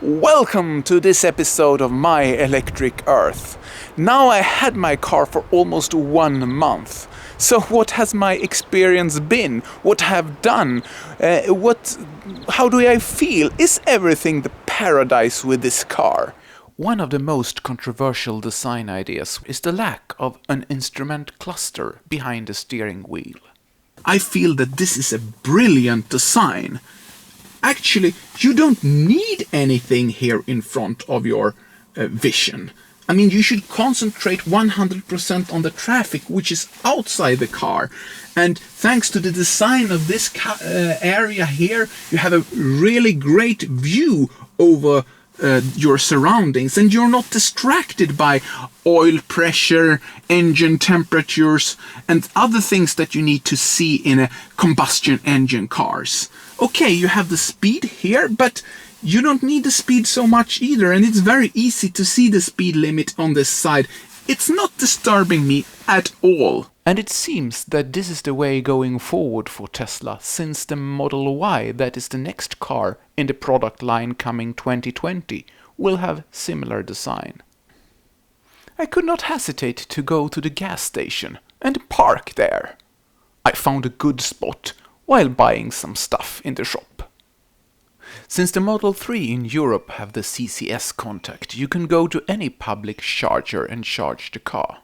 Welcome to this episode of My Electric Earth. Now I had my car for almost 1 month. So what has my experience been? What have I done? How do I feel? Is everything the paradise with this car? One of the most controversial design ideas is the lack of an instrument cluster behind the steering wheel. I feel that this is a brilliant design. Actually, you don't need anything here in front of your vision. I mean, you should concentrate 100% on the traffic which is outside the car. And thanks to the design of this area here, you have a really great view over your surroundings, and you're not distracted by oil pressure, engine temperatures, and other things that you need to see in a combustion engine cars. Okay, you have the speed here, but you don't need the speed so much either, and it's very easy to see the speed limit on this side. It's not disturbing me at all. And it seems that this is the way going forward for Tesla, since the Model Y, that is the next car in the product line coming 2020, will have similar design. I could not hesitate to go to the gas station and park there. I found a good spot while buying some stuff in the shop. Since the Model 3 in Europe have the CCS contact, you can go to any public charger and charge the car.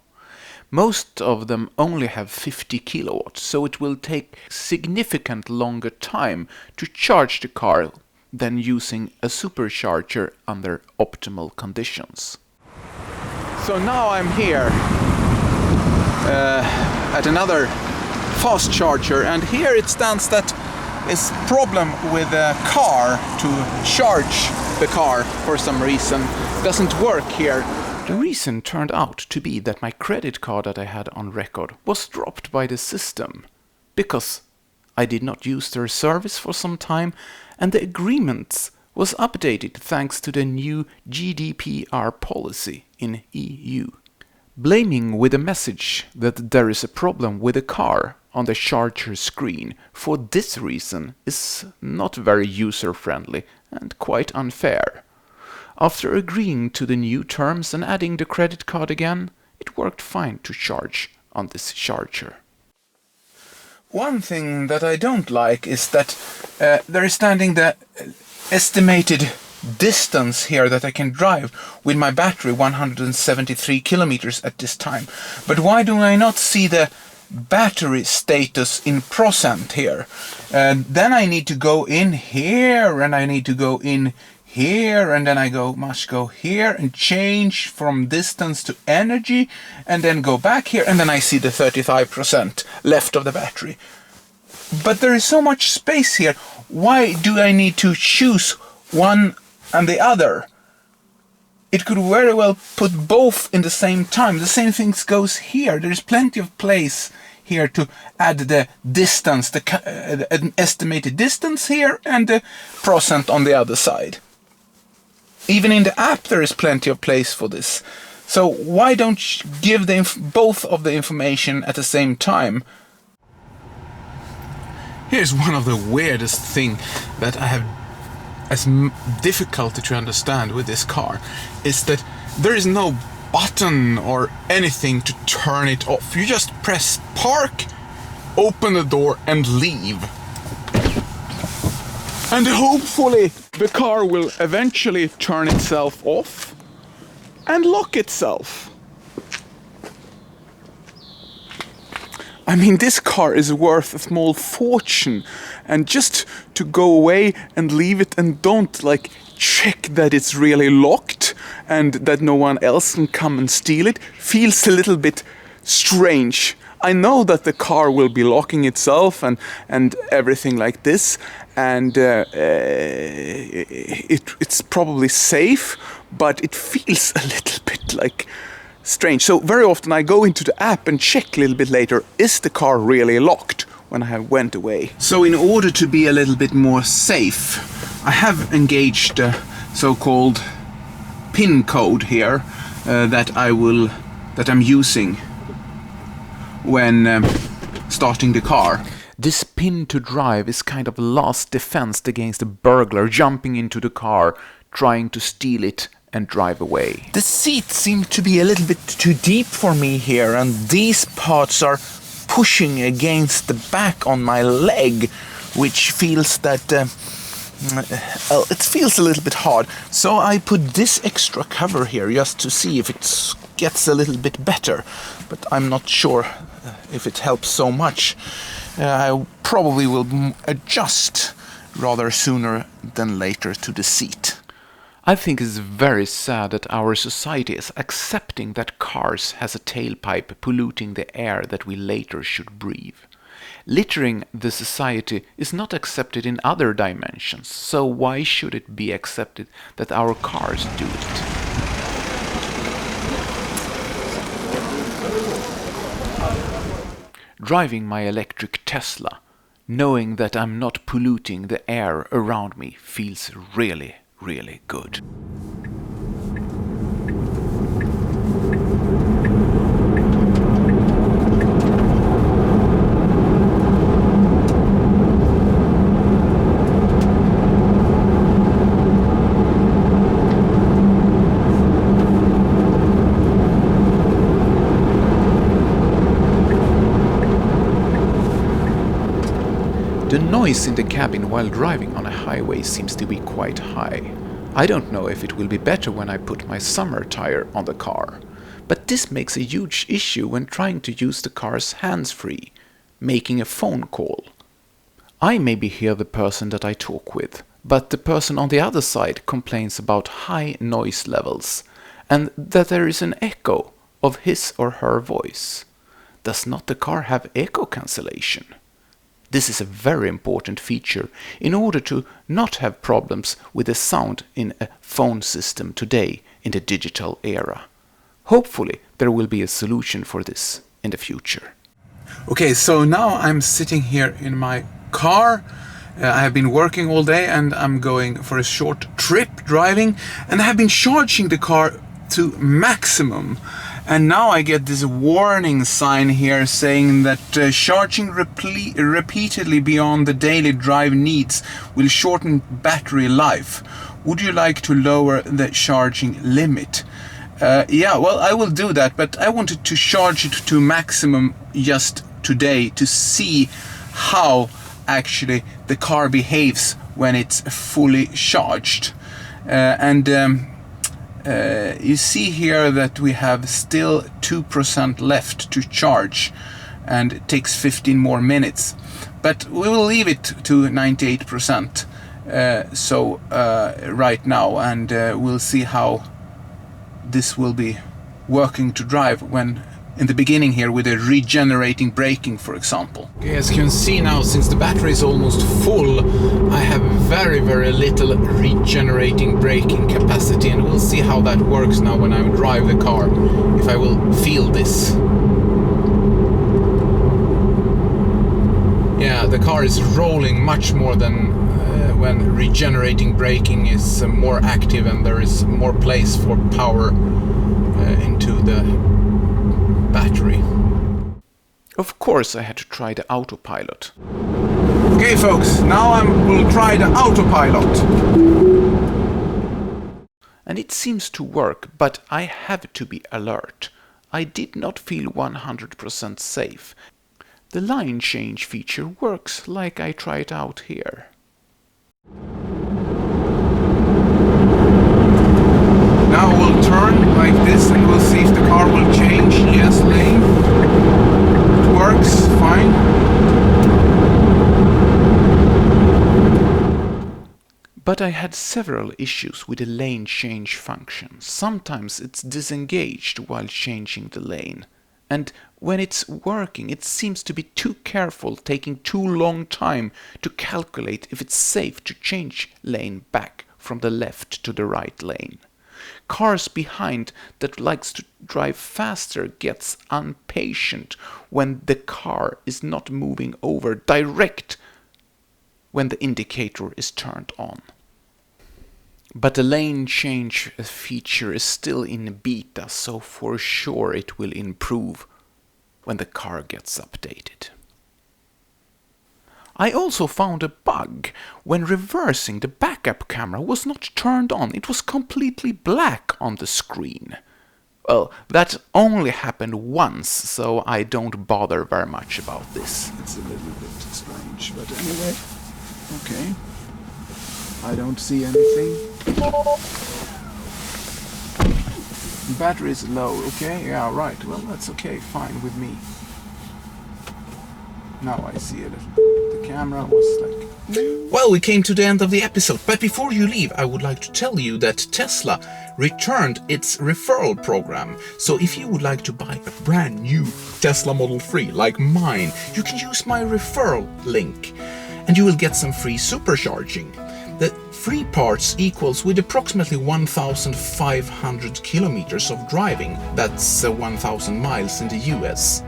Most of them only have 50 kilowatts, so it will take significant longer time to charge the car than using a supercharger under optimal conditions. So now I'm here at another fast charger, and here it stands that is problem with the car to charge the car for some reason. It doesn't work here. The reason turned out to be that my credit card that I had on record was dropped by the system because I did not use their service for some time, and the agreement was updated thanks to the new GDPR policy in EU. Blaming with a message that there is a problem with the car on the charger screen for this reason is not very user-friendly and quite unfair. After agreeing to the new terms and adding the credit card again, it worked fine to charge on this charger. One thing that I don't like is that there is standing the estimated distance here that I can drive with my battery, 173 kilometers at this time. But why do I not see the battery status in % here? Then I need to go in here, and I need to go in here, and then I must go here and change from distance to energy, and then go back here, and then I see the 35% left of the battery. But there is so much space here. Why do I need to choose one and the other? It could very well put both in the same time. The same thing goes here. There's plenty of place here to add the distance, an estimated distance here, and the % on the other side. Even in the app there is plenty of place for this. So why don't you give both of the information at the same time? Here's one of the weirdest thing that I have as difficulty to understand with this car, is that there is no button or anything to turn it off. You just press park, open the door and leave. And hopefully the car will eventually turn itself off and lock itself. I mean, this car is worth a small fortune, and just to go away and leave it and don't check that it's really locked and that no one else can come and steal it feels a little bit strange. I know that the car will be locking itself and everything like this, and it's probably safe, but it feels a little bit strange. So very often I go into the app and check a little bit later, is the car really locked when I went away? So in order to be a little bit more safe, I have engaged the so-called PIN code here that I'm using when starting the car. This pin to drive is kind of last defense against a burglar jumping into the car trying to steal it and drive away. The seat seemed to be a little bit too deep for me here, and these parts are pushing against the back on my leg, which feels that it feels a little bit hard. So I put this extra cover here just to see if it gets a little bit better, but I'm not sure if it helps so much. I probably will adjust rather sooner than later to the seat. I think it's very sad that our society is accepting that cars has a tailpipe polluting the air that we later should breathe. Littering the society is not accepted in other dimensions, so why should it be accepted that our cars do it? Driving my electric Tesla, knowing that I'm not polluting the air around me, feels really, really good. The noise in the cabin while driving on a highway seems to be quite high. I don't know if it will be better when I put my summer tire on the car, but this makes a huge issue when trying to use the car's hands-free, making a phone call. I maybe hear the person that I talk with, but the person on the other side complains about high noise levels and that there is an echo of his or her voice. Does not the car have echo cancellation? This is a very important feature in order to not have problems with the sound in a phone system today in the digital era. Hopefully there will be a solution for this in the future. Okay, so now I'm sitting here in my car. I have been working all day and I'm going for a short trip driving, and I have been charging the car to maximum. And now I get this warning sign here saying that charging repeatedly beyond the daily drive needs will shorten battery life. Would you like to lower the charging limit? Yeah, well, I will do that, but I wanted to charge it to maximum just today to see how actually the car behaves when it's fully charged. You see here that we have still 2% left to charge, and it takes 15 more minutes, but we will leave it to 98% right now, and we'll see how this will be working to drive when in the beginning here with a regenerating braking, for example. Okay, as you can see now, since the battery is almost full, I have very, very little regenerating braking capacity, and we'll see how that works now when I drive the car, if I will feel this. Yeah, the car is rolling much more than when regenerating braking is more active and there is more place for power into the battery. Of course I had to try the Autopilot. Okay folks, now we'll try the Autopilot. And it seems to work, but I have to be alert. I did not feel 100% safe. The line change feature works like I tried out here. Now we'll turn like this and we'll see if the car will change. Yes, lane. It works fine. But I had several issues with the lane change function. Sometimes it's disengaged while changing the lane. And when it's working, it seems to be too careful, taking too long time to calculate if it's safe to change lane back from the left to the right lane. Cars behind that likes to drive faster gets impatient when the car is not moving over direct when the indicator is turned on. But the lane change feature is still in beta, so for sure it will improve when the car gets updated. I also found a bug. When reversing, the backup camera was not turned on. It was completely black on the screen. Well, that only happened once, so I don't bother very much about this. It's a little bit strange, but anyway, okay. I don't see anything. Battery is low, okay? Yeah, right. Well, that's okay, fine with me. Now I see a little bit. The camera was like... Well, we came to the end of the episode, but before you leave, I would like to tell you that Tesla returned its referral program. So if you would like to buy a brand new Tesla Model 3 like mine, you can use my referral link and you will get some free supercharging. The free parts equals with approximately 1,500 kilometers of driving. That's 1,000 miles in the US.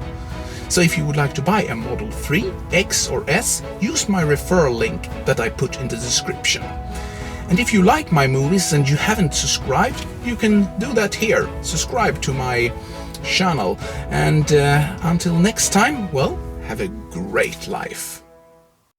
So if you would like to buy a Model 3, X or S, use my referral link that I put in the description. And if you like my movies and you haven't subscribed, you can do that here. Subscribe to my channel. And until next time, well, have a great life.